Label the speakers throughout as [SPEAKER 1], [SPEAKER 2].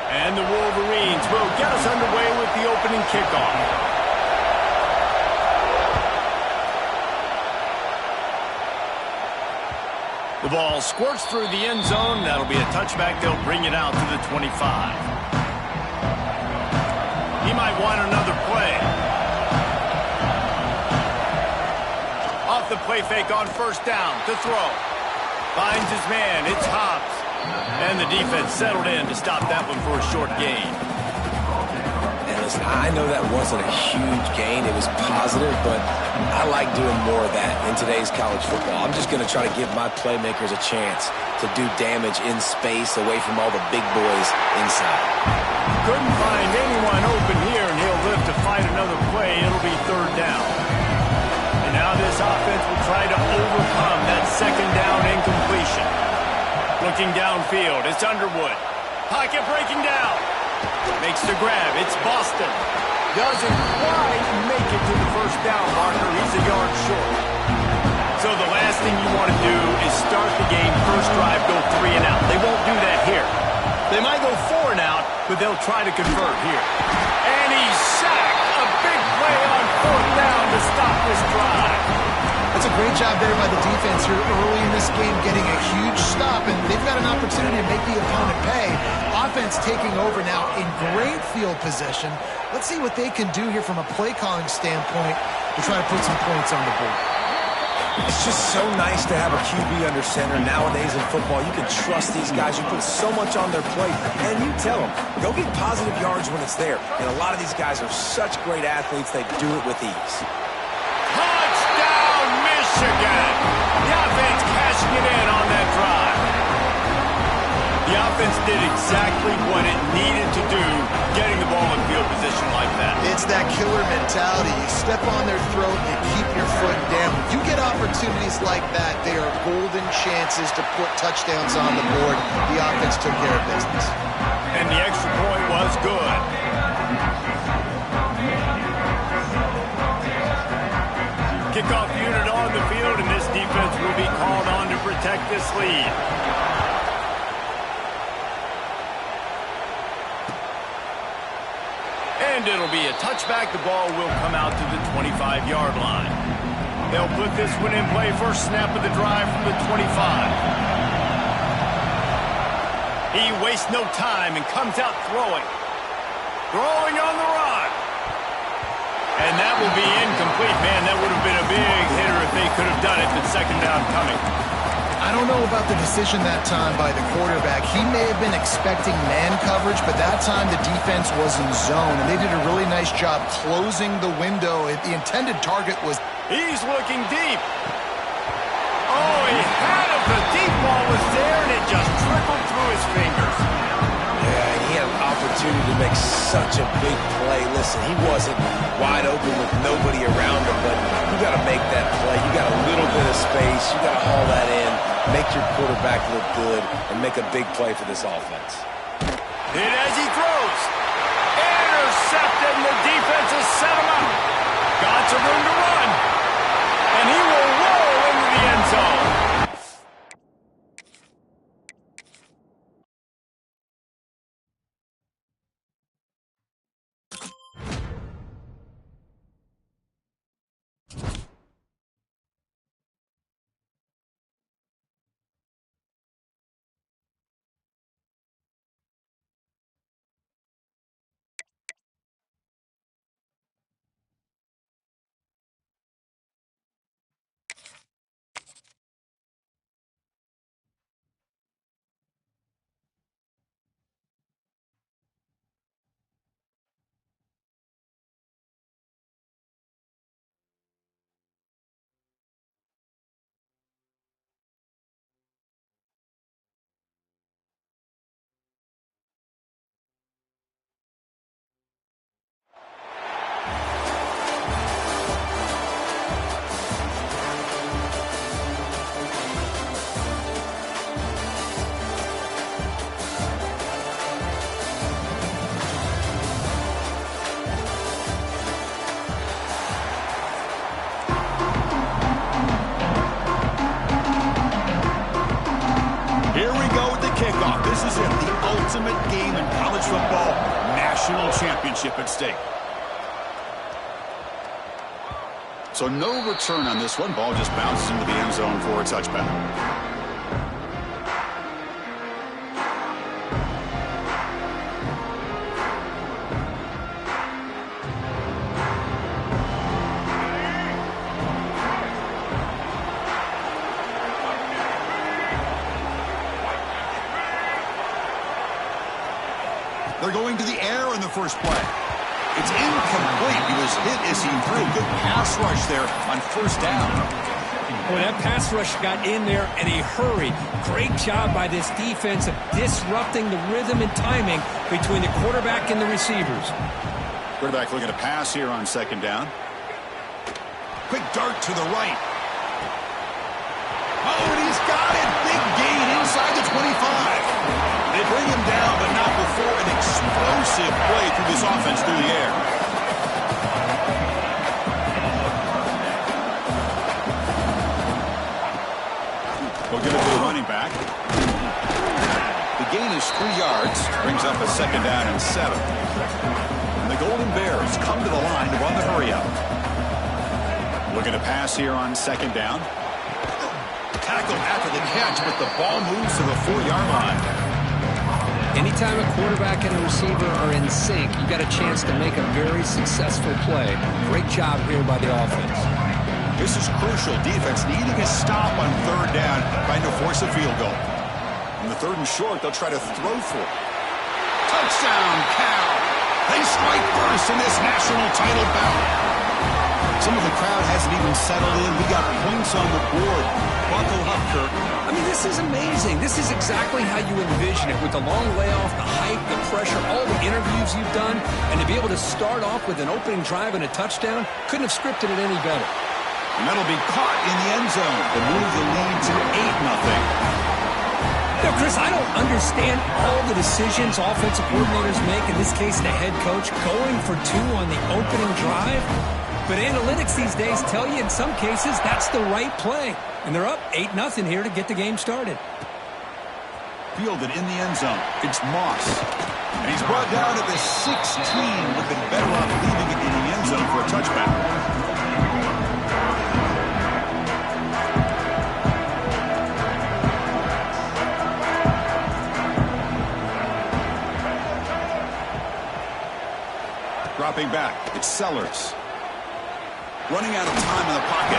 [SPEAKER 1] And the Wolverines will get us underway with the opening kickoff. The ball squirts through the end zone. That'll be a touchback. They'll bring it out to the 25. He might want another play. Off the play fake on first down to throw. Finds his man. It's Hobbs. And the defense settled in to stop that one for a short gain.
[SPEAKER 2] And listen, I know that wasn't a huge gain. It was positive, but I like doing more of that in today's college football. I'm just going to try to give my playmakers a chance to do damage in space away from all the big boys inside.
[SPEAKER 1] Couldn't find anyone open here, and he'll live to fight another play. It'll be third down. And now this offense will try to overcome that second down incompletion. Looking downfield, it's Underwood. Pocket breaking down. Makes the grab. It's Boston. Doesn't quite make it to the first down marker. He's a yard short. So the last thing you want to do is start the game, first drive, go 3 and out. They won't do that here. They might go 4 and out, but they'll try to convert here. And he's sacked. A big play on fourth down to stop this drive.
[SPEAKER 3] That's a great job there by the defense here early in this game, getting a huge stop, and they've got an opportunity to make the opponent pay. Offense taking over now in great field position. Let's see what they can do here from a play calling standpoint to try to put some points on the board.
[SPEAKER 2] It's just so nice to have a QB under center. Nowadays in football, you can trust these guys. You put so much on their plate, and you tell them, go get positive yards when it's there. And a lot of these guys are such great athletes, they do it with ease.
[SPEAKER 1] Touchdown, Michigan! The offense cashing it in on that drive. The offense did exactly what it needed to do, getting the ball in field position like that.
[SPEAKER 3] It's that killer mentality. You step on their throat, you keep your foot down. You get opportunities like that, they are golden chances to put touchdowns on the board. The offense took care of business.
[SPEAKER 1] And the extra point was good. Kickoff unit on the field, and this defense will be called on to protect this lead. And it'll be a touchback. The ball will come out to the 25-yard line. They'll put this one in play. First snap of the drive from the 25. He wastes no time and comes out throwing. Throwing on the run. And that will be incomplete. Man, that would have been a big hitter if they could have done it, but second down coming.
[SPEAKER 3] I don't know about the decision that time by the quarterback. He may have been expecting man coverage, but that time the defense was in zone, and they did a really nice job closing the window. The intended target was...
[SPEAKER 1] He's looking deep. Oh, he had it. The deep ball was there, and it just trickled through his fingers.
[SPEAKER 2] Yeah, he had an opportunity to make such a big play. Listen, he wasn't wide open with nobody around him, but you got to make that play. You got a little bit of space. You got to haul that in, make your quarterback look good, and make a big play for this offense.
[SPEAKER 1] Hit as he throws. Intercepted, and the defense has set him up. Got some room to run. And he will roll into the end zone.
[SPEAKER 4] football national championship at stake. So no return on this one. Ball just bounces into the end zone for a touchback. They're going to the air in the first play. It's incomplete. He was hit as he threw. Good pass rush there on first down.
[SPEAKER 5] Well, that pass rush got in there in a hurry. Great job by this defense of disrupting the rhythm and timing between the quarterback and the receivers.
[SPEAKER 4] Quarterback looking to pass here on second down. Quick dart to the right. Oh, and he's got it. Big gain inside the 25. They bring him down, but not before an explosive play through this offense through the air. We'll give it to the running back. The gain is 3 yards. Brings up a second down and 7. And the Golden Bears come to the line to run the hurry up. Looking to pass here on second down. Tackle after the catch, but the ball moves to the 4-yard line.
[SPEAKER 5] Anytime a quarterback and a receiver are in sync, you got a chance to make a very successful play. Great job here by the offense.
[SPEAKER 4] This is crucial. Defense needing a stop on third down, trying to force a field goal. In the third and short, they'll try to throw for it. Touchdown, Cal! They strike first in this national title bout. Some of the crowd hasn't even settled in. We got points on the board. Buckle up, Kirk.
[SPEAKER 5] I mean, this is amazing. This is exactly how you envision it, with the long layoff, the hype, the pressure, all the interviews you've done, and to be able to start off with an opening drive and a touchdown, couldn't have scripted it any better.
[SPEAKER 4] And that'll be caught in the end zone to move the lead to 8-0.
[SPEAKER 5] Now, Chris, I don't understand all the decisions offensive coordinators make, in this case the head coach, going for 2 on the opening drive. But analytics these days tell you in some cases that's the right play. And they're up 8-0 here to get the game started.
[SPEAKER 4] Fielded in the end zone. It's Moss. And he's brought down at the 16. Would have been better off leaving it in the end zone for a touchback. Dropping back. It's Sellers. Running out of time in the pocket.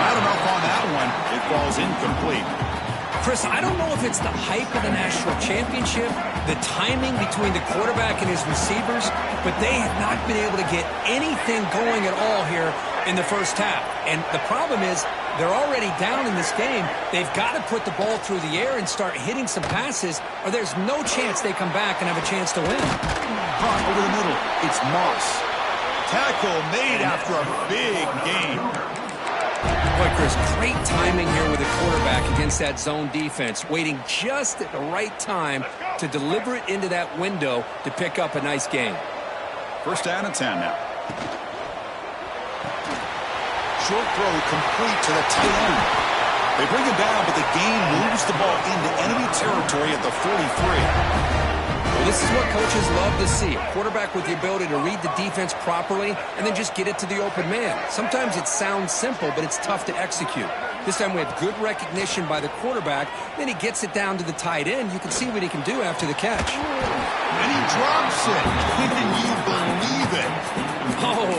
[SPEAKER 4] Not enough on that one. It falls incomplete.
[SPEAKER 5] Chris, I don't know if it's the hype of the national championship, the timing between the quarterback and his receivers, but they have not been able to get anything going at all here in the first half. And the problem is they're already down in this game. They've got to put the ball through the air and start hitting some passes, or there's no chance they come back and have a chance to win.
[SPEAKER 4] Caught over the middle. It's Moss. Tackle made after a big gain.
[SPEAKER 5] Boy, Chris, great timing here with the quarterback against that zone defense, waiting just at the right time to deliver it into that window to pick up a nice gain.
[SPEAKER 4] First down and 10 now. Short throw complete to the tight end. They bring him down, but the gain moves the ball into enemy territory at the 43.
[SPEAKER 5] Well, this is what coaches love to see. A quarterback with the ability to read the defense properly and then just get it to the open man. Sometimes it sounds simple, but it's tough to execute. This time we have good recognition by the quarterback. Then he gets it down to the tight end. You can see what he can do after the catch.
[SPEAKER 4] And he drops it. Can you believe it?
[SPEAKER 5] Oh,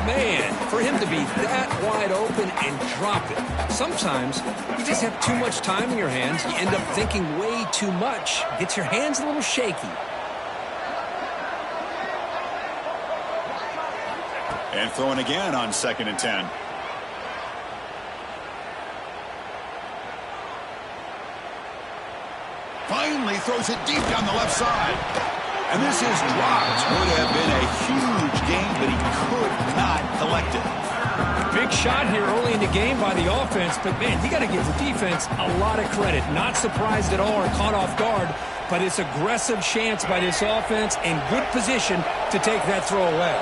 [SPEAKER 5] man. For him to be that wide open and drop it. Sometimes you just have too much time in your hands. You end up thinking way too much. Gets your hands a little shaky.
[SPEAKER 4] And throwing again on 2nd and 10. Finally throws it deep down the left side. And this is dropped. Would have been a huge gain, but he could not collect it.
[SPEAKER 5] Big shot here early in the game by the offense, but man, you got to give the defense a lot of credit. Not surprised at all or caught off guard, but it's aggressive chance by this offense in good position to take that throw away.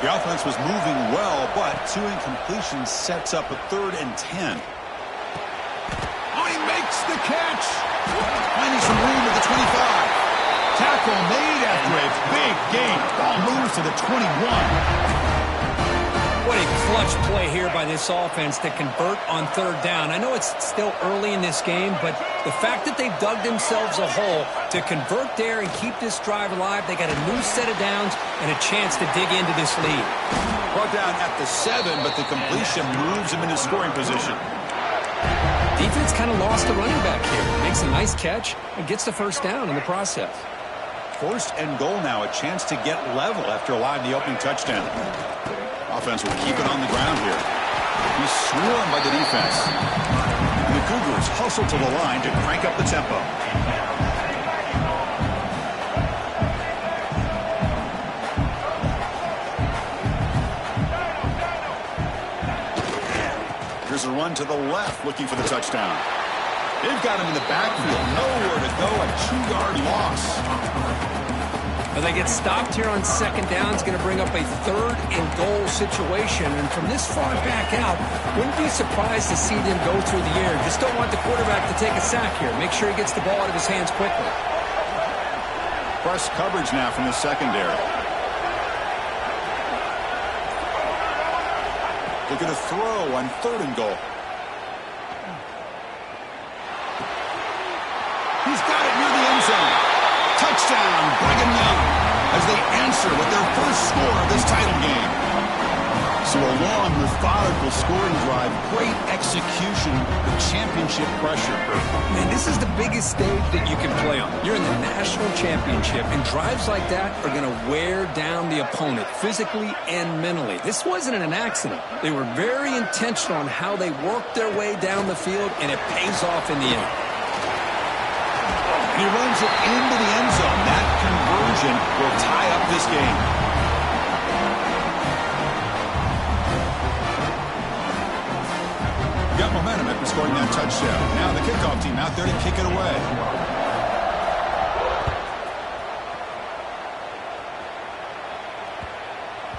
[SPEAKER 4] The offense was moving well, but 2 incompletions sets up a 3rd and 10. Oh, he makes the catch. Finding some room at the 25. Tackle tackle made after a big gain. Ball moves to the 21.
[SPEAKER 5] What a clutch play here by this offense to convert on third down. I know it's still early in this game, but the fact that they've dug themselves a hole to convert there and keep this drive alive, they got a new set of downs and a chance to dig into this lead.
[SPEAKER 4] Brought down at the 7, but the completion moves him into scoring position.
[SPEAKER 5] Defense kind of lost the running back here. Makes a nice catch and gets the first down in the process.
[SPEAKER 4] First and goal now, a chance to get level after allowing the opening touchdown. Offense will keep it on the ground here. He's swarmed by the defense. And the Cougars hustle to the line to crank up the tempo. Here's a run to the left, looking for the touchdown. They've got him in the backfield. Nowhere to go, a 2-yard loss.
[SPEAKER 5] Well, they get stopped here on second down. It's going to bring up a third and goal situation. And from this far back out, wouldn't be surprised to see them go through the air. Just don't want the quarterback to take a sack here. Make sure he gets the ball out of his hands quickly.
[SPEAKER 4] Press coverage now from the secondary. Look at a throw on third and goal. He's got it near the end zone. Touchdown, Brigham Young, as they answer with their first score of this title game. So a long, methodical scoring drive, great execution with championship pressure.
[SPEAKER 5] Man, this is the biggest stage that you can play on. You're in the national championship, and drives like that are going to wear down the opponent physically and mentally. This wasn't an accident. They were very intentional on how they worked their way down the field, and it pays off in the end.
[SPEAKER 4] He runs it into the end zone. That conversion will tie up this game. Got momentum after scoring that touchdown. Now the kickoff team out there to kick it away.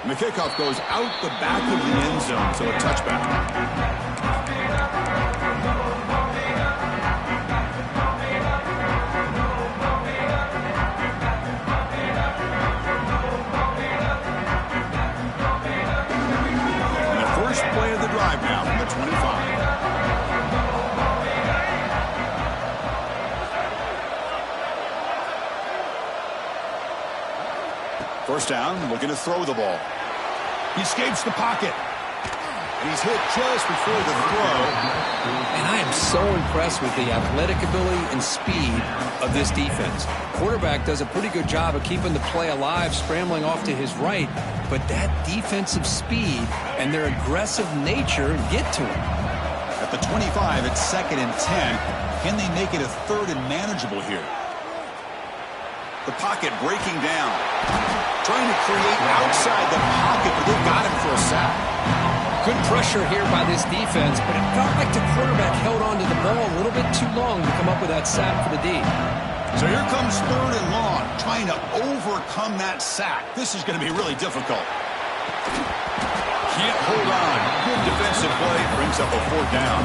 [SPEAKER 4] And the kickoff goes out the back of the end zone, so a touchback. Play of the drive now from the 25. First down, looking to throw the ball. He escapes the pocket. And he's hit just before the throw.
[SPEAKER 5] And I am so impressed with the athletic ability and speed of this defense. Quarterback does a pretty good job of keeping the play alive, scrambling off to his right. But that defensive speed and their aggressive nature get to him.
[SPEAKER 4] At the 25, it's 2nd and 10. Can they make it a third and manageable here? The pocket breaking down. Trying to create outside the pocket, but they've got him for a sack.
[SPEAKER 5] Good pressure here by this defense, but it felt like the quarterback held onto the ball a little bit too long to come up with that sack for the D.
[SPEAKER 4] So here comes third and long, trying to overcome that sack. This is going to be really difficult. Can't hold on. Good defensive play, brings up a 4th down.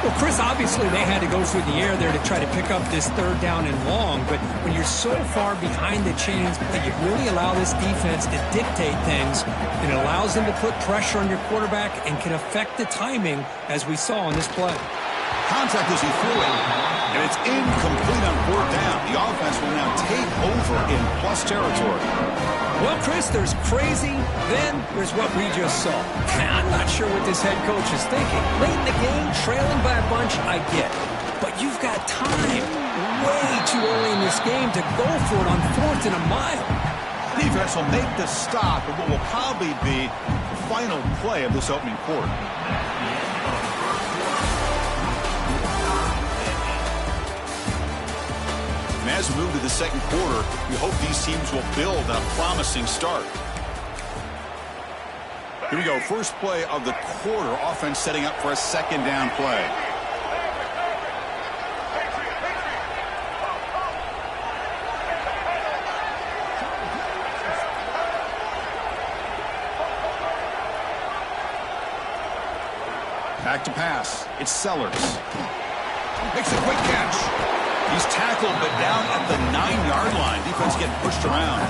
[SPEAKER 5] Well, Chris, obviously they had to go through the air there to try to pick up this third down and long, but when you're so far behind the chains, you really allow this defense to dictate things, and it allows them to put pressure on your quarterback and can affect the timing, as we saw on this play.
[SPEAKER 4] Contact as he threw it, and it's incomplete on 4th down. The offense will now take over in plus territory.
[SPEAKER 5] Well, Chris, there's crazy, then there's what we just saw. Now, I'm not sure what this head coach is thinking. Late in the game, trailing by a bunch, I get it. But you've got time, way too early in this game, to go for it on 4th and a mile.
[SPEAKER 4] Defense will make the stop of what will probably be the final play of this opening quarter. And as we move to the second quarter, we hope these teams will build on a promising start. Here we go. First play of the quarter. Offense setting up for a 2nd down play. Back to pass. It's Sellers. Makes a quick catch. He's tackled, but down at the 9-yard line. Defense getting pushed around.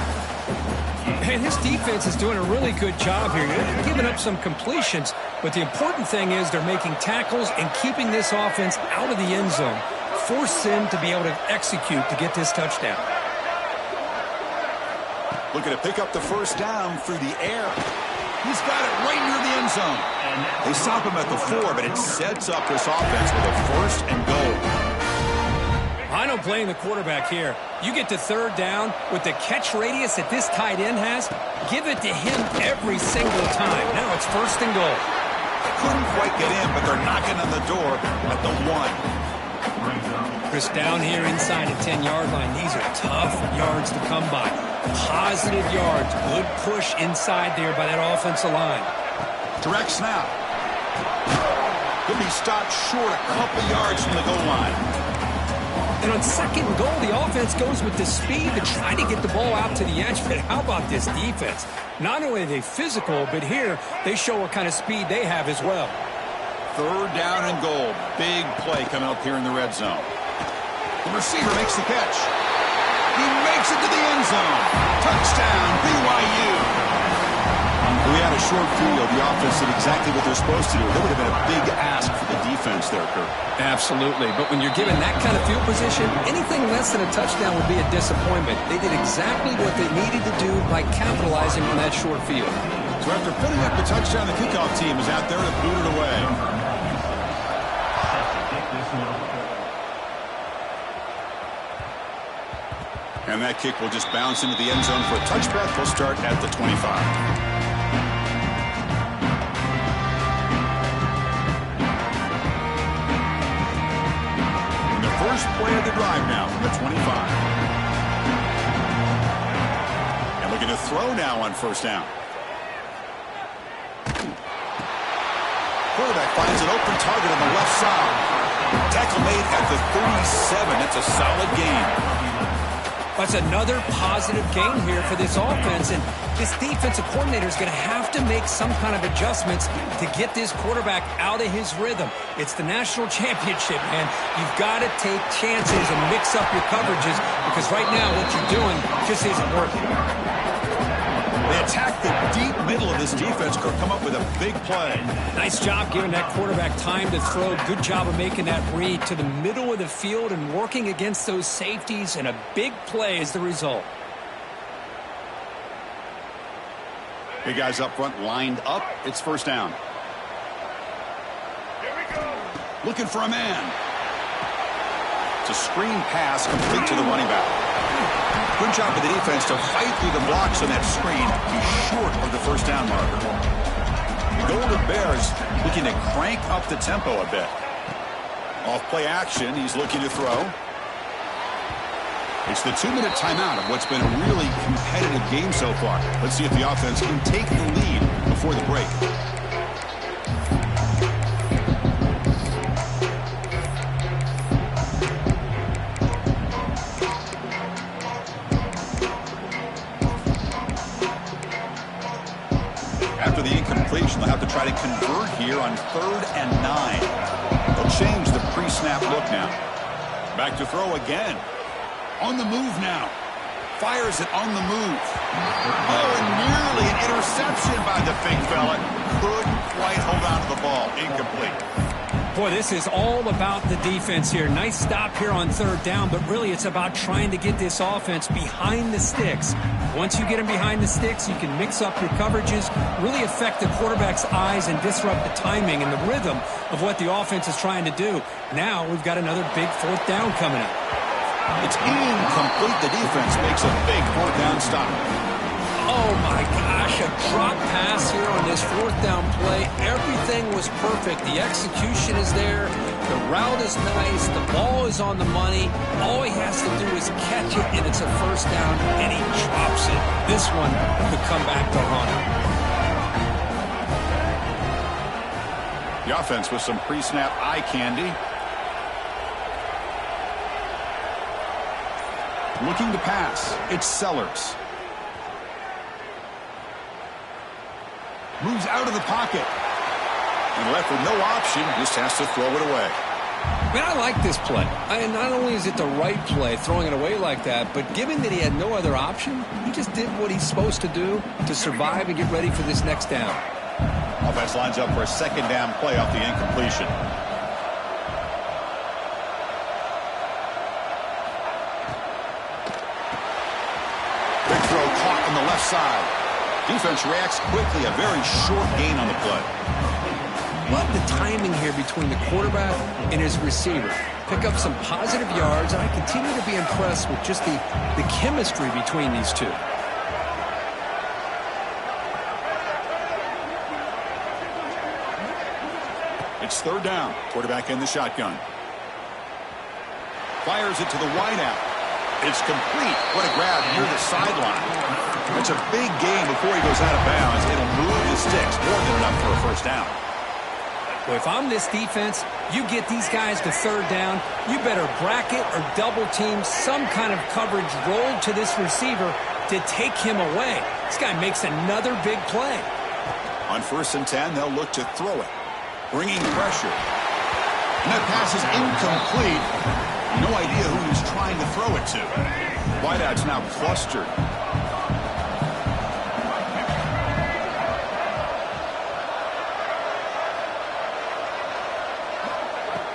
[SPEAKER 5] And his defense is doing a really good job here. They're giving up some completions, but the important thing is they're making tackles and keeping this offense out of the end zone. Force them to be able to execute to get this touchdown.
[SPEAKER 4] Looking to pick up the first down through the air. He's got it right near the end zone. They stop him at the 4, but it sets up this offense with a first and goal.
[SPEAKER 5] I don't blame the quarterback here. You get to third down with the catch radius that this tight end has, give it to him every single time. Now it's first and goal.
[SPEAKER 4] Couldn't quite get in, but they're knocking on the door at the 1.
[SPEAKER 5] Chris, down here inside the 10-yard line, these are tough yards to come by. Positive yards, good push inside there by that offensive line.
[SPEAKER 4] Direct snap. Could be stopped short a couple yards from the goal line.
[SPEAKER 5] And on second and goal, the offense goes with the speed to try to get the ball out to the edge. But how about this defense? Not only are they physical, but here they show what kind of speed they have as well.
[SPEAKER 4] Third down and goal. Big play coming up here in the red zone. The receiver makes the catch. He makes it to the end zone. Touchdown, BYU. We had a short field. The offense did exactly what they're supposed to do. That would have been a big ask for the defense there, Kurt.
[SPEAKER 5] Absolutely. But when you're given that kind of field position, anything less than a touchdown would be a disappointment. They did exactly what they needed to do by capitalizing on that short field.
[SPEAKER 4] So after putting up the touchdown, the kickoff team is out there to boot it away. And that kick will just bounce into the end zone for a touchback. He'll start at the 25. First play of the drive now from the 25. And looking to throw now on first down. Quarterback finds an open target on the left side. Tackle made at the 37. That's a solid gain.
[SPEAKER 5] That's another positive gain here for this offense, and this defensive coordinator is going to have to make some kind of adjustments to get this quarterback out of his rhythm. It's the national championship, man. You've got to take chances and mix up your coverages because right now what you're doing just isn't working.
[SPEAKER 4] They attack the deep middle of this defense, could come up with a big play.
[SPEAKER 5] Nice job giving that quarterback time to throw. Good job of making that read to the middle of the field and working against those safeties, and a big play is the result.
[SPEAKER 4] Big guys up front lined up. It's first down.
[SPEAKER 1] Here we go.
[SPEAKER 4] Looking for a man. It's a screen pass complete to the running back. Good job of the defense to fight through the blocks on that screen. He's short of the first down marker. The Golden Bears looking to crank up the tempo a bit. Off play action, he's looking to throw. It's the 2-minute timeout of what's been a really competitive game so far. Let's see if the offense can take the lead before the break. After the incompletion, they'll have to try to convert here on 3rd and 9. They'll change the pre-snap look now. Back to throw again. On the move now. Fires it on the move. Oh, and nearly an interception by the big fella. Couldn't quite hold on to the ball. Incomplete.
[SPEAKER 5] Boy, this is all about the defense here. Nice stop here on 3rd down, but really it's about trying to get this offense behind the sticks. Once you get them behind the sticks, you can mix up your coverages, really affect the quarterback's eyes and disrupt the timing and the rhythm of what the offense is trying to do. Now we've got another big 4th down coming up.
[SPEAKER 4] It's incomplete. The defense makes a big 4th down stop.
[SPEAKER 5] Oh, my gosh, a drop pass here on this 4th down play. Everything was perfect. The execution is there. The route is nice. The ball is on the money. All he has to do is catch it, and it's a first down, and he drops it. This one could come back to haunt him.
[SPEAKER 4] The offense with some pre-snap eye candy. Looking to pass. It's Sellers. Moves out of the pocket. And left with no option, just has to throw it away.
[SPEAKER 5] Man, I like this play. Not only is it the right play, throwing it away like that, but given that he had no other option, he just did what he's supposed to do to survive and get ready for this next down.
[SPEAKER 4] Offense lines up for a second down play off the incompletion. Big throw caught on the left side. Defense reacts quickly. A very short gain on the play.
[SPEAKER 5] Love the timing here between the quarterback and his receiver. Pick up some positive yards, and I continue to be impressed with just the chemistry between these two.
[SPEAKER 4] It's third down. Quarterback in the shotgun. Fires it to the wideout. It's complete. What a grab near the sideline. That's a big gain before he goes out of bounds. It'll move the sticks. More than enough for a first down.
[SPEAKER 5] Well, if I'm this defense, you get these guys to third down, you better bracket or double team some kind of coverage rolled to this receiver to take him away. This guy makes another big play.
[SPEAKER 4] On 1st and 10, they'll look to throw it. Bringing pressure. And that pass is incomplete. No idea who he's trying to throw it to. Wideout's now clustered.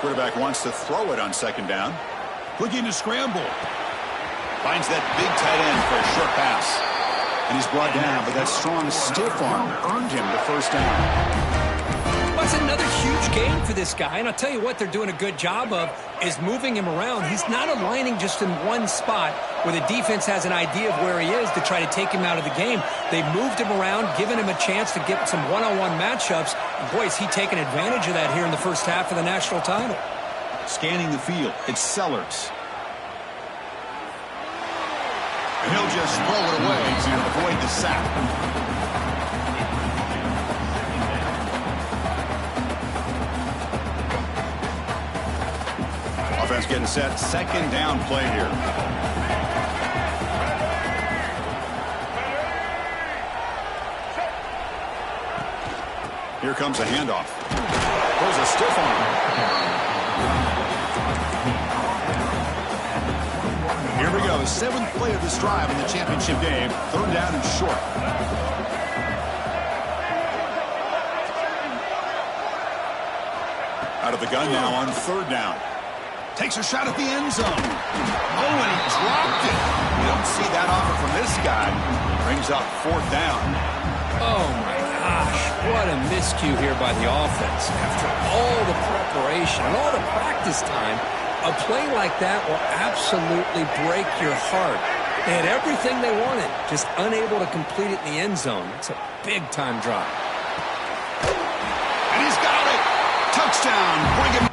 [SPEAKER 4] Quarterback wants to throw it on second down. Looking to scramble. Finds that big tight end for a short pass. And he's brought down, but that strong stiff arm earned him the first down.
[SPEAKER 5] Well, it's another huge game for this guy, and I'll tell you what they're doing a good job of is moving him around. He's not aligning just in one spot where the defense has an idea of where he is to try to take him out of the game. They've moved him around, given him a chance to get some one-on-one matchups. And boy, is he taking advantage of that here in the first half of the national title.
[SPEAKER 4] Scanning the field, it's Sellers. And he'll just throw it away to avoid the sack. Offense getting set. Second down play here. Here comes a handoff. There's a stiff arm. Here we go. 7th play of this drive in the championship game. Third down and short. Out of the gun now on third down. Takes a shot at the end zone. Oh, and he dropped it. You don't see that often from this guy. Brings up fourth down.
[SPEAKER 5] Oh, my gosh. What a miscue here by the offense. After all the preparation and all the practice time, a play like that will absolutely break your heart. They had everything they wanted, just unable to complete it in the end zone. It's a big-time drop.
[SPEAKER 4] And he's got it. Touchdown. Bring it.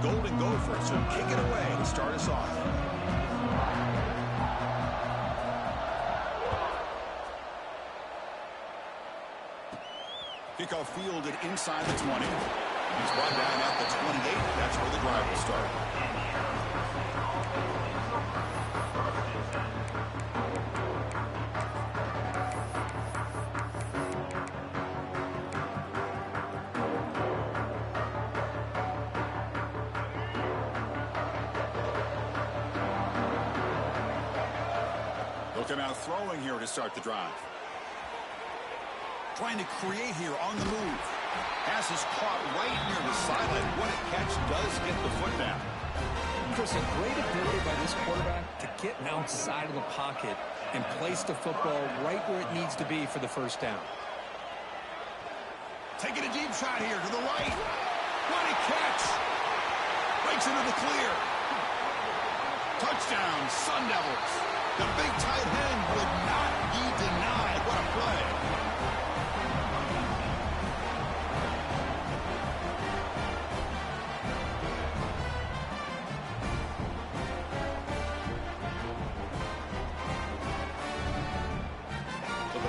[SPEAKER 4] Golden Gophers who kick it away to start us off. Kickoff fielded inside the 20. He's brought down at the 28. That's where the drive will start. They'll come out throwing here to start the drive. Trying to create here on the move. Pass is caught right near the sideline. What a catch does get the foot down.
[SPEAKER 5] Chris, a great ability by this quarterback to get outside of the pocket and place the football right where it needs to be for the first down.
[SPEAKER 4] Taking a deep shot here to the right. What a catch. Breaks into the clear. Touchdown, Sun Devils. The big tight end would not be denied. What a play.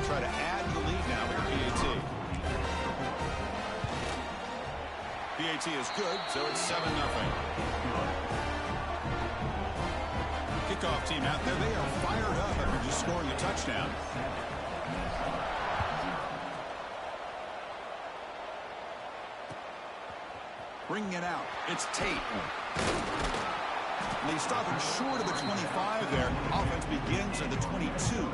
[SPEAKER 4] Try to add the lead now here, PAT. PAT is good, so it's 7-0. Kickoff team out there, they are fired up after just scoring a touchdown. Bringing it out, it's Tate. And they stop him short of the 25 there. Offense begins at the 22.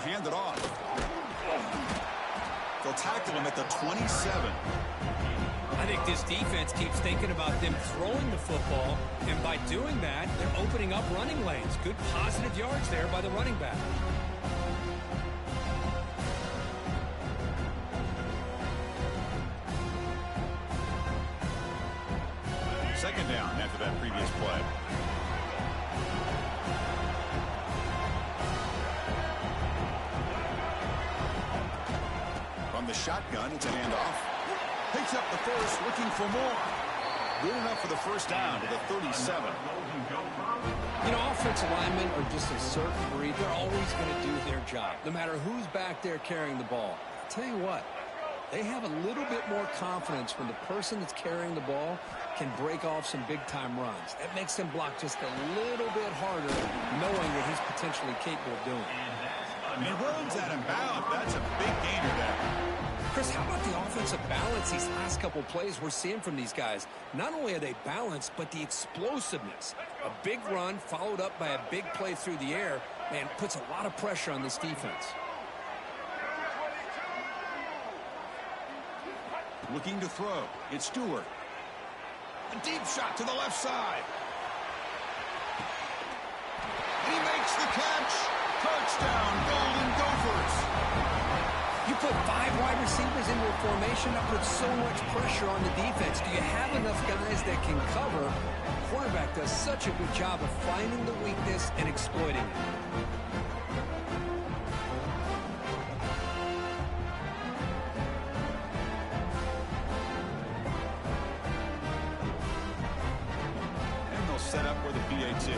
[SPEAKER 4] Hand it off. They'll tackle him at the 27.
[SPEAKER 5] I think this defense keeps thinking about them throwing the football, and by doing that, they're opening up running lanes. Good positive yards there by the running back.
[SPEAKER 4] Second down after that previous play. From the shotgun, it's a handoff. Picks up the first, looking for more. Good enough for the first down to the 37.
[SPEAKER 5] You know, offensive linemen are just a certain breed. They're always going to do their job, no matter who's back there carrying the ball. I'll tell you what, they have a little bit more confidence when the person that's carrying the ball can break off some big-time runs. That makes them block just a little bit harder, knowing that he's potentially capable of doing it.
[SPEAKER 4] And he runs out of bounds. That's a big gainer there.
[SPEAKER 5] Chris, how about the offensive balance these last couple plays we're seeing from these guys? Not only are they balanced, but the explosiveness. A big run followed up by a big play through the air, man, puts a lot of pressure on this defense.
[SPEAKER 4] Looking to throw. It's Stewart. A deep shot to the left side. And he makes the catch. Touchdown, Golden Gophers.
[SPEAKER 5] You put 5 wide receivers into a formation, that puts so much pressure on the defense. Do you have enough guys that can cover? The quarterback does such a good job of finding the weakness and exploiting it.
[SPEAKER 4] And they'll set up with a PAT.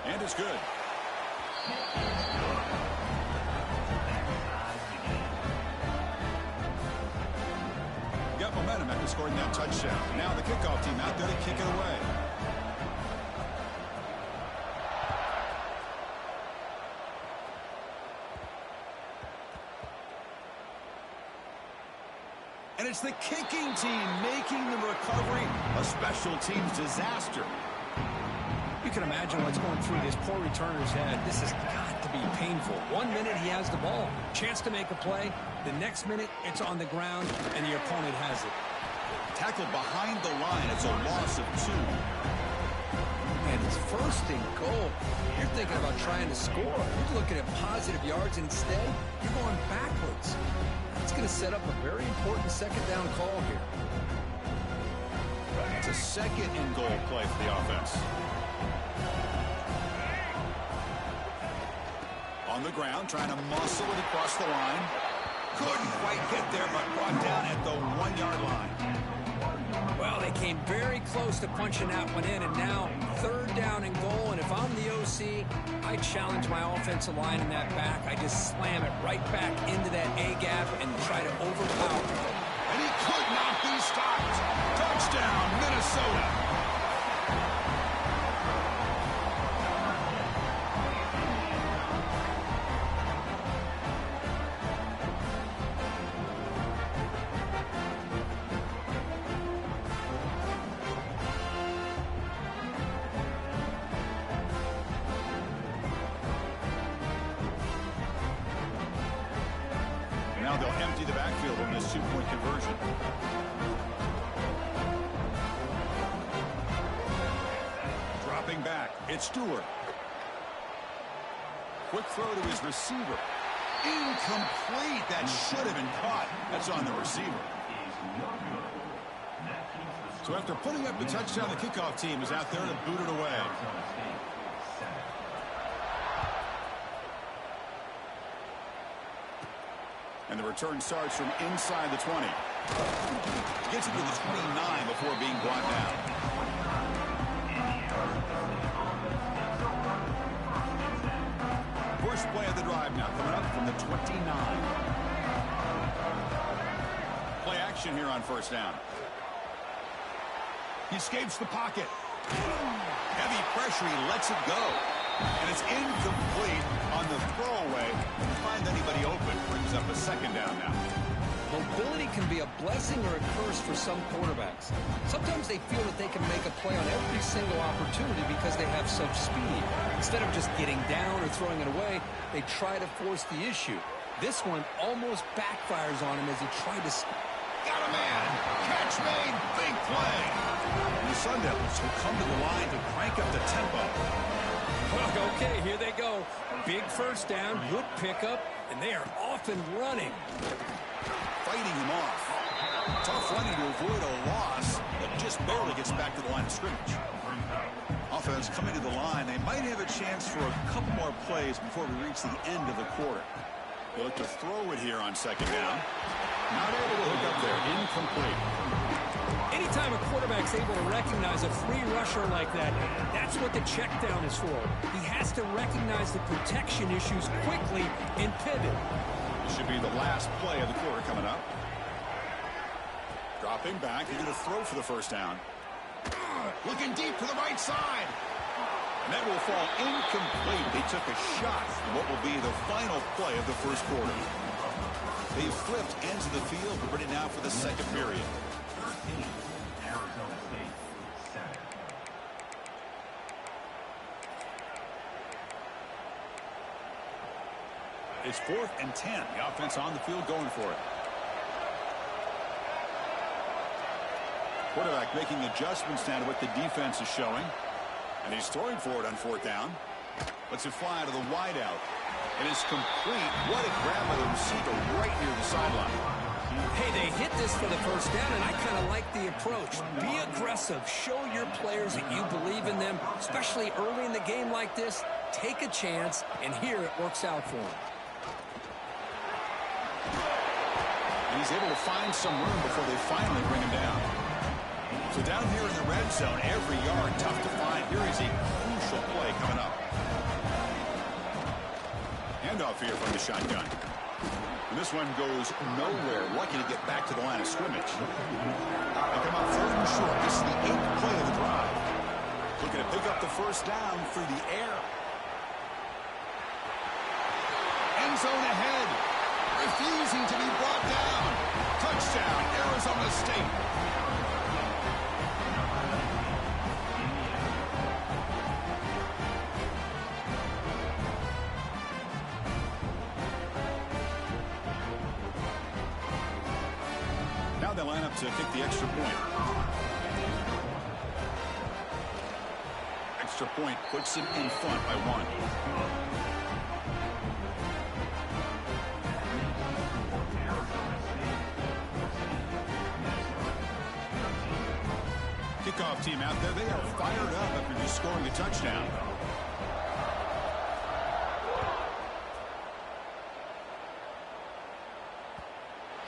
[SPEAKER 4] And it's good. Got momentum after scoring that touchdown. Now the kickoff team out there to kick it away. And it's the kicking team making the recovery a special teams disaster.
[SPEAKER 5] You can imagine what's going through this poor returner's head. This has got to be painful. 1 minute he has the ball, chance to make a play. The next minute it's on the ground and the opponent has it.
[SPEAKER 4] Tackled behind the line. It's a loss of 2.
[SPEAKER 5] And the It's 1st and goal. You're thinking about trying to score. You're looking at positive yards, and instead, you're going backwards. That's going to set up a very important 2nd down call here.
[SPEAKER 4] It's a 2nd and goal play for the offense. On the ground, trying to muscle it across the line. Couldn't quite get there, but brought down at the 1-yard line.
[SPEAKER 5] Well, they came very close to punching that one in, and now 3rd down and goal. And if I'm the OC, I challenge my offensive line in that back. I just slam it right back into that A-gap and try to overpower.
[SPEAKER 4] And he could not be stopped. Touchdown, Minnesota. Now they'll empty the backfield on this 2-point conversion. Dropping back, it's Stewart. Quick throw to his receiver. Incomplete. That should have been caught. That's on the receiver. So after putting up the touchdown, the kickoff team is out there to boot it away. And the return starts from inside the 20. Gets it to the 29 before being brought down. First play of the drive now coming up from the 29. Play action here on 1st down. He escapes the pocket. Heavy pressure, he lets it go. And it's incomplete on the throwaway. To find anybody open brings up a 2nd down now.
[SPEAKER 5] Mobility can be a blessing or a curse for some quarterbacks. Sometimes they feel that they can make a play on every single opportunity because they have such speed. Instead of just getting down or throwing it away, they try to force the issue. This one almost backfires on him as he tried to...
[SPEAKER 4] Got a man! Catch made! Big play! And the Sun Devils will come to the line to crank up the tempo.
[SPEAKER 5] Okay, here they go. Big 1st down, good pickup, and they are off and running.
[SPEAKER 4] Fighting him off. Tough running to avoid a loss, but just barely gets back to the line of scrimmage. Offense coming to the line. They might have a chance for a couple more plays before we reach the end of the quarter. They look to throw it here on 2nd down. Not able to hook up there. Incomplete.
[SPEAKER 5] Anytime a quarterback's able to recognize a free rusher like that, that's what the check down is for. He has to recognize the protection issues quickly and pivot.
[SPEAKER 4] This should be the last play of the quarter coming up. Dropping back, he's going to throw for the 1st down. Looking deep to the right side. And that will fall incomplete. They took a shot at what will be the final play of the 1st quarter. They've flipped ends of the field, ready now for the 2nd period.
[SPEAKER 6] Arizona State, 7.
[SPEAKER 4] It's 4th and 10. The offense on the field going for it. Quarterback making adjustments now to what the defense is showing. And he's throwing for it on 4th down. Lets it fly to the wideout. It is complete. What a grab by the receiver right near the sideline.
[SPEAKER 5] Hey, they hit this for the 1st down, and I kind of like the approach. Be aggressive. Show your players that you believe in them, especially early in the game like this. Take a chance, and here it works out for him.
[SPEAKER 4] And he's able to find some room before they finally bring him down. So down here in the red zone, every yard tough to find. Here is a crucial play coming up. Handoff here from the shotgun. And this one goes nowhere. Lucky to get back to the line of scrimmage. They come up 3rd and short. This is the 8th play of the drive. Looking to pick up the 1st down through the air. End zone ahead. Refusing to be brought down. Touchdown, Arizona State. Now they line up to kick the extra point. extra point puts him in front by 1. Kickoff team out there. They are fired up after just scoring a touchdown.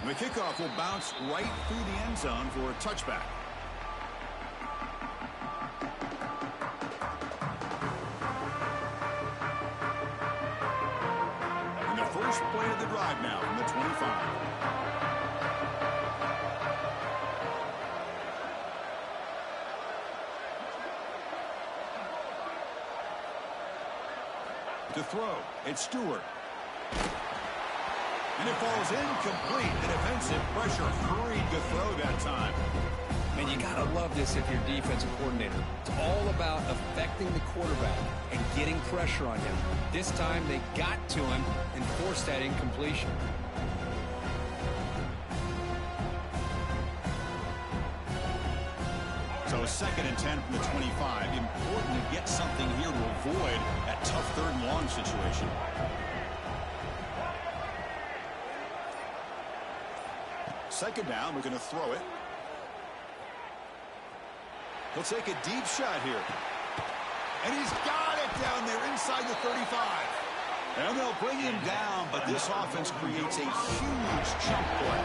[SPEAKER 4] And the kickoff will bounce right through the end zone for a touchback. And the first play of the drive now from the 25. To throw, it's Stewart. And it falls incomplete. The defensive pressure hurried to throw that time.
[SPEAKER 5] And you got to love this if you're defensive coordinator. It's all about affecting the quarterback and getting pressure on him. This time they got to him and forced that incompletion.
[SPEAKER 4] So 2nd and 10 from the 25. Important to get something here to avoid that tough 3rd and long situation. Second down, we're going to throw it. He'll take a deep shot here. And he's got it down there inside the 35. And they'll bring him down, but this offense creates a huge chunk play.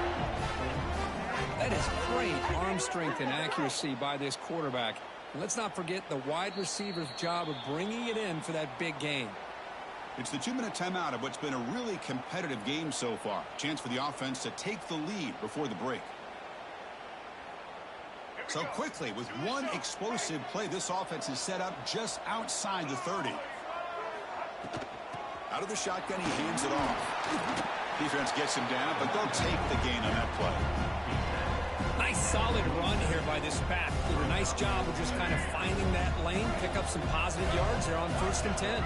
[SPEAKER 5] That is great arm strength and accuracy by this quarterback. And let's not forget the wide receiver's job of bringing it in for that big gain.
[SPEAKER 4] It's the 2-minute timeout of what's been a really competitive game so far. Chance for the offense to take the lead before the break. So quickly, with one explosive play, this offense is set up just outside the 30. Out of the shotgun, he hands it off. Defense gets him down, but they'll take the gain on that play.
[SPEAKER 5] Nice solid run here by this back. Did a nice job of just kind of finding that lane, pick up some positive yards there on 1st and 10.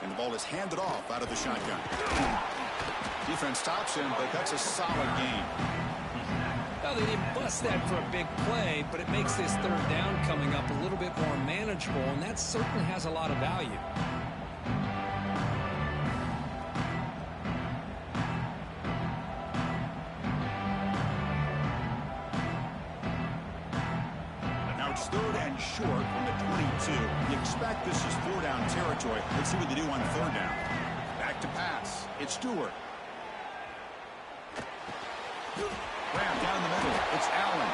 [SPEAKER 4] And the ball is handed off out of the shotgun. Defense stops him, but that's a solid gain.
[SPEAKER 5] Well, they didn't bust that for a big play, but it makes this 3rd down coming up a little bit more manageable, and that certainly has a lot of value.
[SPEAKER 4] Now it's 3rd and short from the 22. You expect this is 4-down territory. Let's see what they do on 3rd down. Back to pass. It's Stewart. Ram down the middle. It's Allen.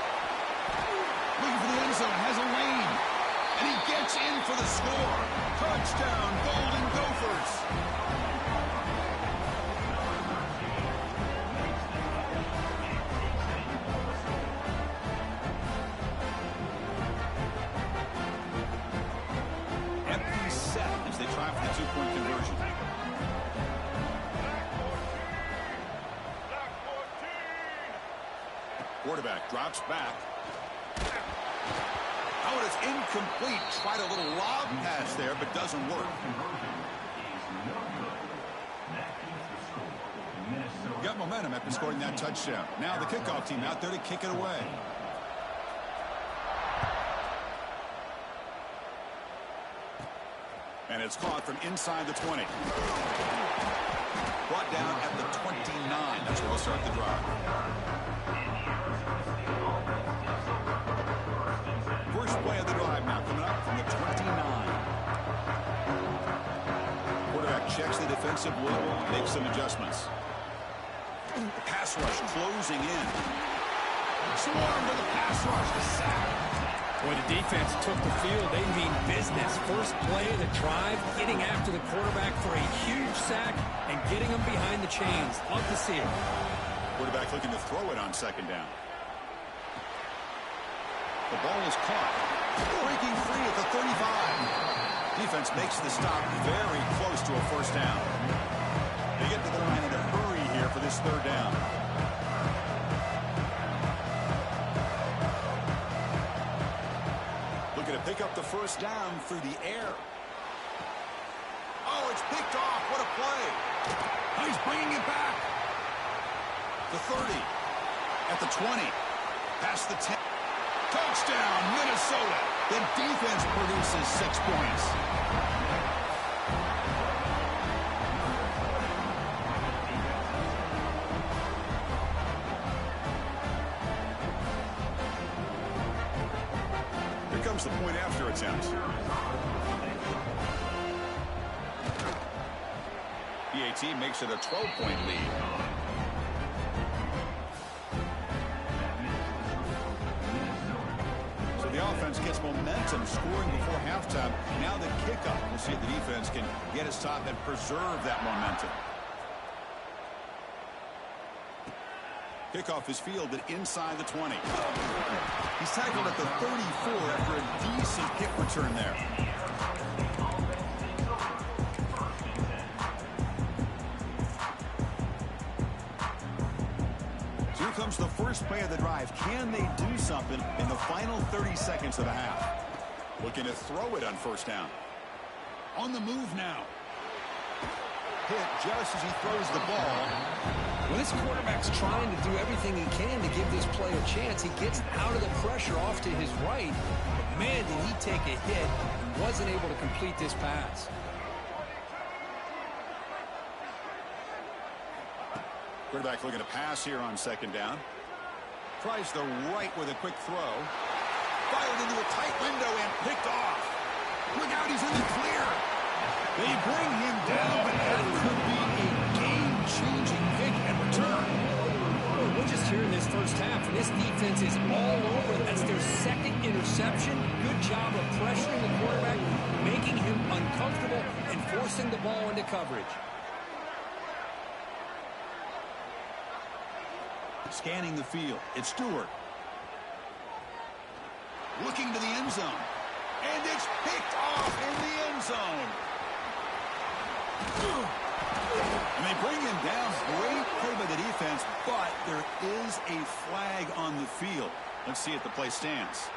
[SPEAKER 4] Looking for the end zone. Has a lane. And he gets in for the score. Touchdown, Golden Gophers. Empty set as they try for the 2-point conversion. Quarterback drops back. Oh, it's incomplete. Tried a little lob pass there, but doesn't work. Got momentum after scoring that touchdown. Now the kickoff team out there to kick it away. And it's caught from inside the 20. Brought down at the 29. That's where we'll start the drive. First play of the drive now coming up from the 29. Quarterback checks the defensive level, makes some adjustments. The pass rush closing in. Swarm with the pass rush. A sack.
[SPEAKER 5] Boy, the defense took the field. They mean business. First play of the drive, getting after the quarterback for a huge sack and getting him behind the chains. Love to see it.
[SPEAKER 4] Quarterback looking to throw it on 2nd down. The ball is caught. Breaking free at the 35. Defense makes the stop very close to a 1st down. They get to the line in a hurry here for this 3rd down. Looking to pick up the 1st down through the air. Oh, it's picked off. What a play. He's bringing it back. The 30. At the 20. Past the 10. Touchdown, Minnesota. The defense produces 6 points. Here comes the point after attempt. PAT makes it a 12-point lead. So the offense gets momentum, scoring before halftime. Now the kickoff. We'll see if the defense can get his top and preserve that momentum. Kickoff is fielded inside the 20. He's tackled at the 34 after a decent kick return there. Here comes the first play of the drive. Can they do something in the final 30 seconds of the half? Looking to throw it on first down. On the move now. Hit just as he throws the ball.
[SPEAKER 5] When this quarterback's trying to do everything he can to give this play a chance, he gets out of the pressure off to his right. But man, did he take a hit and wasn't able to complete this pass.
[SPEAKER 4] Quarterback looking to pass here on second down. Tries the right with a quick throw. Fired into a tight window and picked off. Look out, he's in the clear. They bring him down, but that could be a game-changing pick and return.
[SPEAKER 5] We're just here in this first half, and this defense is all over. That's their second interception. Good job of pressuring the quarterback, making him uncomfortable, and forcing the ball into coverage.
[SPEAKER 4] Scanning the field, it's Stewart. Looking to the end zone. And it's picked off in the end zone. And they bring him down. Great play by the defense, but there is a flag on the field. Let's see if the play stands.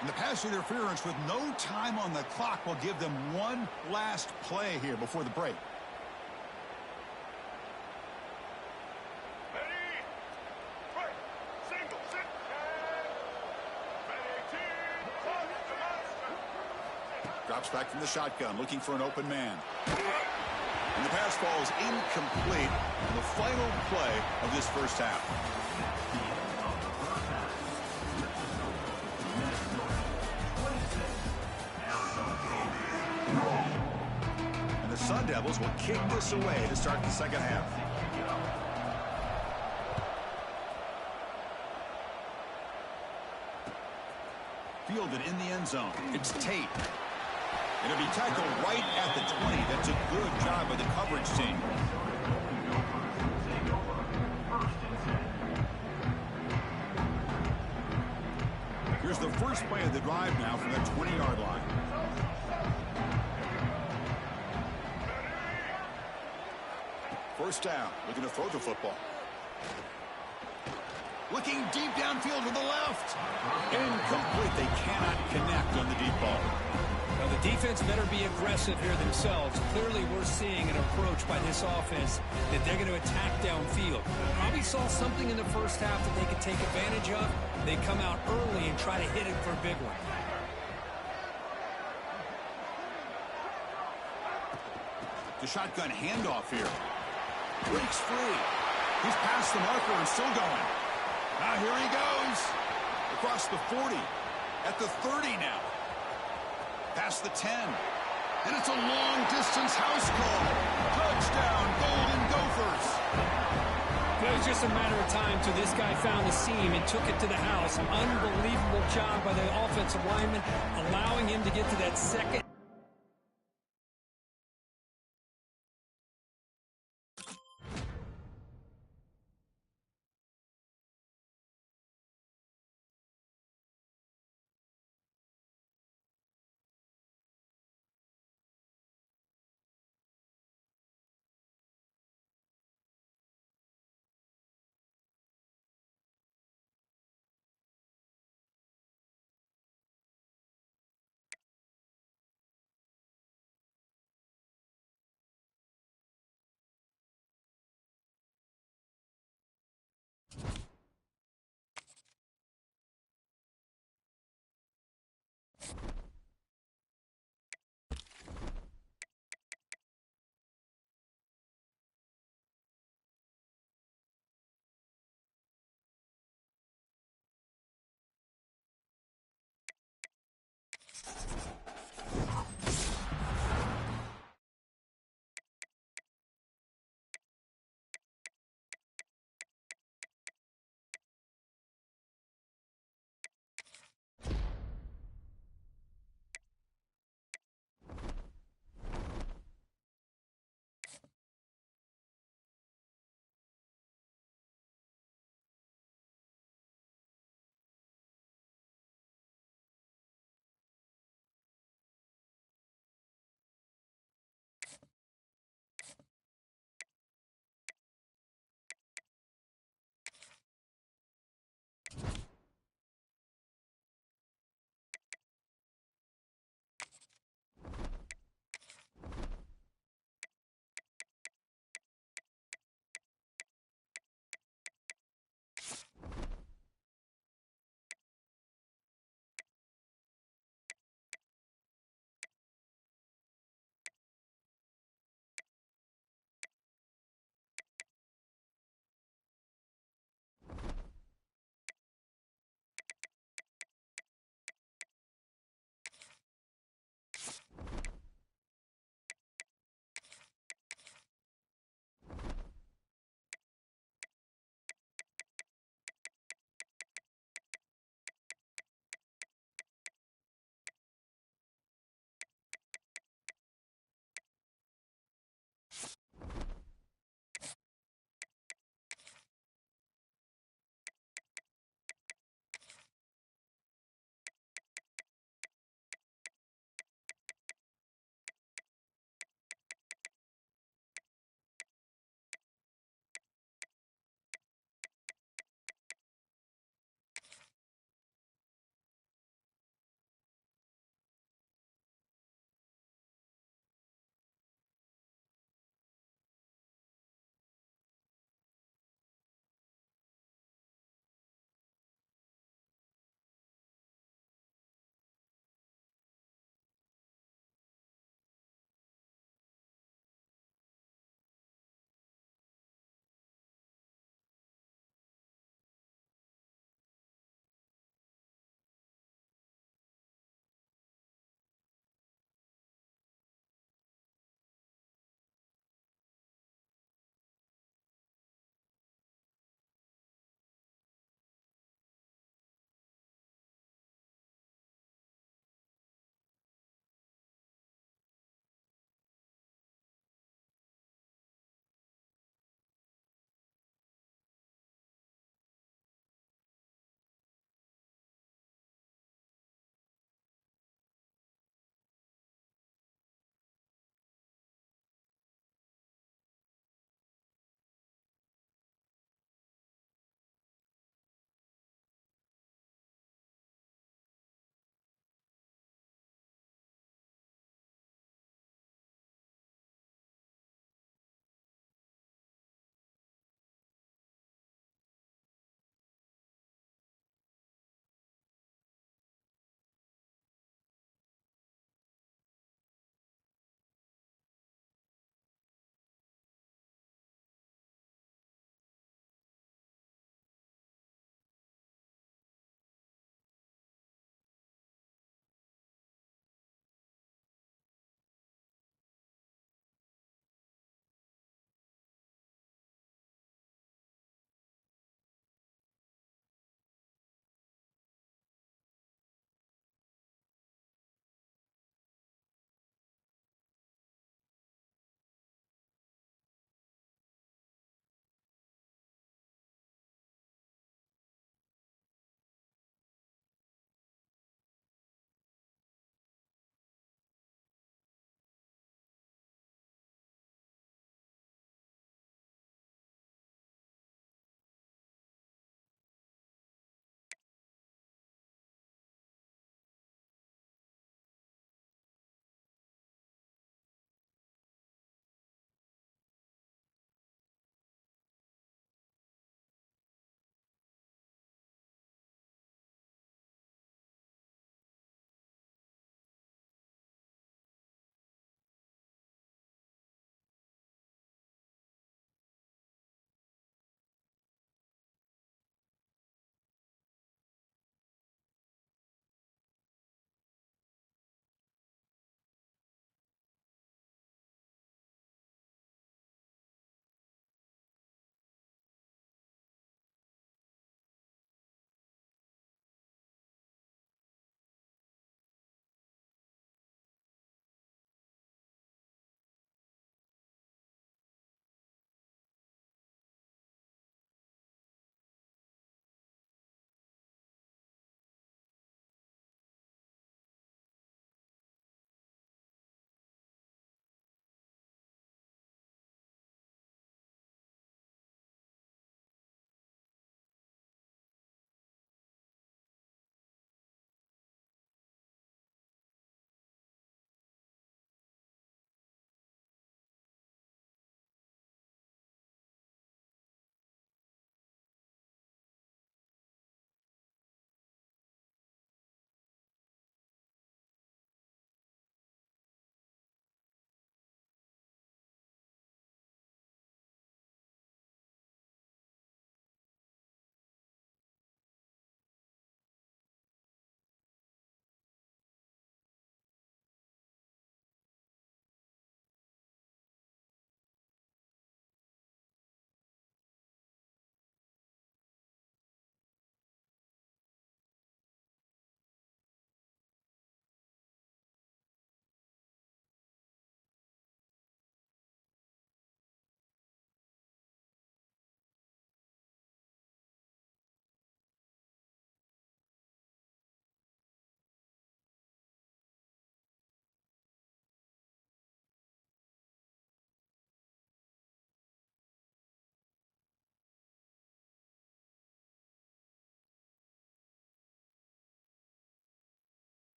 [SPEAKER 4] And the pass interference with no time on the clock will give them one last play here before the break. Drops back from the shotgun, looking for an open man. And the pass falls incomplete on the final play of this first half. And the Sun Devils will kick this away to start the second half. Fielded in the end zone. It's Tate. It'll be tackled right at the 20. That's a good job by the coverage team. Here's the first play of the drive now from the 20-yard line. First down, looking to throw the football. Looking deep downfield to the left. Incomplete. They cannot connect on the deep ball.
[SPEAKER 5] Now, the defense better be aggressive here themselves. Clearly, we're seeing an approach by this offense that they're going to attack downfield. Probably saw something in the first half that they could take advantage of. They come out early and try to hit it for a big one.
[SPEAKER 4] The shotgun handoff here. Breaks free. He's past the marker and still going. Now here he goes. Across the 40. At the 30 now. Past the 10. And it's a long-distance house call. Touchdown, Golden Gophers.
[SPEAKER 5] It was just a matter of time till this guy found the seam and took it to the house. Unbelievable job by the offensive lineman, allowing him to get to that second